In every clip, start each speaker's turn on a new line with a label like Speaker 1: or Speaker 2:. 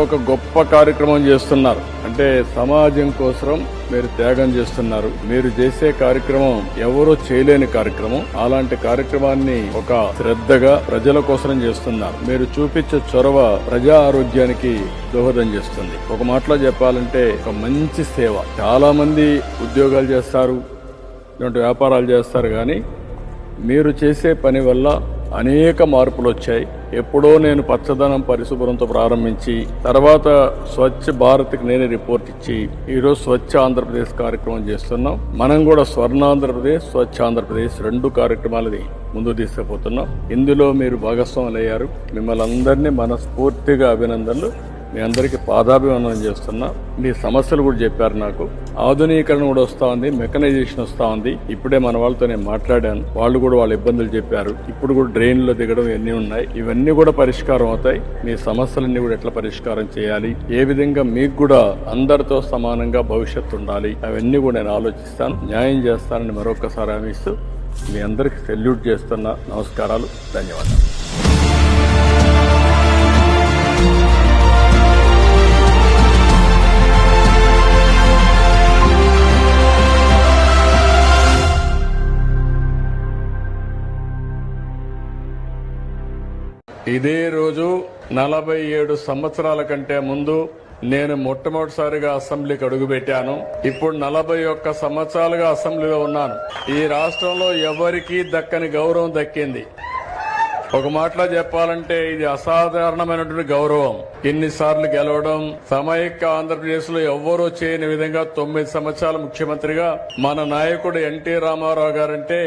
Speaker 1: ఒక గొప్ప కార్యక్రమం చేస్తున్నారు. అంటే సమాజం కోసం మీరు త్యాగం చేస్తున్నారు. మీరు చేసే కార్యక్రమం ఎవరో చేయలేని కార్యక్రమం. అలాంటి కార్యక్రమాన్ని ఒక శ్రద్ధగా ప్రజల కోసం చేస్తున్నారు. మీరు చూపించే చొరవ ప్రజా ఆరోగ్యానికి దోహదం చేస్తుంది. ఒక మాటలో చెప్పాలంటే ఒక మంచి సేవ. చాలా మంది ఉద్యోగాలు చేస్తారు, ఇలాంటి వ్యాపారాలు చేస్తారు, కానీ మీరు చేసే పని వల్ల అనేక మార్పులు వచ్చాయి. ఎప్పుడో నేను పచ్చదనం పరిశుభ్రంతో ప్రారంభించి తర్వాత స్వచ్ఛ భారత్కి నేనే రిపోర్ట్ ఇచ్చి ఈరోజు స్వచ్ఛ ఆంధ్రప్రదేశ్ కార్యక్రమం చేస్తున్నాం. మనం కూడా స్వర్ణాంధ్రప్రదేశ్, స్వచ్ఛ ఆంధ్రప్రదేశ్ 2 కార్యక్రమాలని ముందుకు తీసుకుపోతున్నాం. ఇందులో మీరు భాగస్వాములు అయ్యారు. మిమ్మల్ని అందరినీ మనస్ఫూర్తిగా అభినందనలు. మీ అందరికీ పాదాభివందనం చేస్తున్నా. మీ సమస్యలు కూడా చెప్పారు. నాకు ఆధునీకరణ కూడా వస్తా ఉంది, మెకనైజేషన్ వస్తా ఉంది. ఇప్పుడే మన వాళ్ళతో నేను మాట్లాడాను. వాళ్ళు కూడా వాళ్ళ ఇబ్బందులు చెప్పారు. ఇప్పుడు కూడా డ్రైన్లో దిగడం ఇవన్నీ ఉన్నాయి. ఇవన్నీ కూడా పరిష్కారం అవుతాయి. మీ సమస్యలన్నీ కూడా ఎట్లా పరిష్కారం చేయాలి, ఏ విధంగా మీకు కూడా అందరితో సమానంగా భవిష్యత్తు ఉండాలి, అవన్నీ కూడా నేను ఆలోచిస్తాను, న్యాయం చేస్తానని మరొకసారి హామీ ఇస్తూ మీ అందరికి సెల్యూట్ చేస్తున్నా. నమస్కారాలు, ధన్యవాదాలు. ఇదే రోజు 47 సంవత్సరాల కంటే ముందు నేను మొట్టమొదటిసారిగా అసెంబ్లీకి అడుగుపెట్టాను. ఇప్పుడు 41 సంవత్సరాలుగా అసెంబ్లీలో ఉన్నాను. ఈ రాష్ట్రంలో ఎవరికీ దక్కని గౌరవం దక్కింది. ఒక మాటలో చెప్పాలంటే ఇది అసాధారణమైనటువంటి గౌరవం. ఎన్నిసార్లు గెలవడం, సమైక్య ఆంధ్రప్రదేశ్ లో ఎవ్వరూ చేయని విధంగా 9 సంవత్సరాలు ముఖ్యమంత్రిగా మన నాయకుడు ఎన్టీ రామారావు గారంటే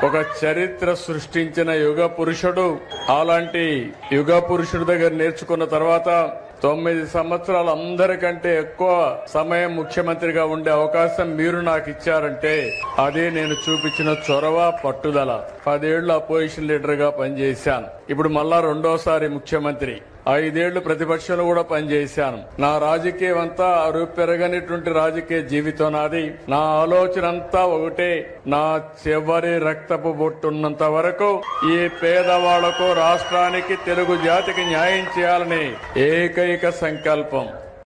Speaker 1: ఒక చరిత్ర సృష్టించిన యుగ పురుషుడు. అలాంటి యుగ పురుషుడి దగ్గర నేర్చుకున్న తర్వాత 9 సంవత్సరాలు అందరికంటే ఎక్కువ సమయం ముఖ్యమంత్రిగా ఉండే అవకాశం మీరు నాకు ఇచ్చారంటే అదే నేను చూపించిన చొరవ, పట్టుదల. 10 ఏళ్లు అపోజిషన్ లీడర్ గా పనిచేశాను. ఇప్పుడు మళ్ళా 2వ సారి ముఖ్యమంత్రి. 5 ఏళ్లు ప్రతిపక్షంలో కూడా పనిచేశాను. నా రాజకీయం అంతా పెరగనిటువంటి రాజకీయ జీవితం నాది. నా ఆలోచన అంతా ఒకటే, నా చివరి రక్తపు బొట్టున్నంత వరకు ఈ పేదవాళ్లకు, రాష్ట్రానికి, తెలుగు జాతికి న్యాయం చేయాలని ఏకైక సంకల్పం.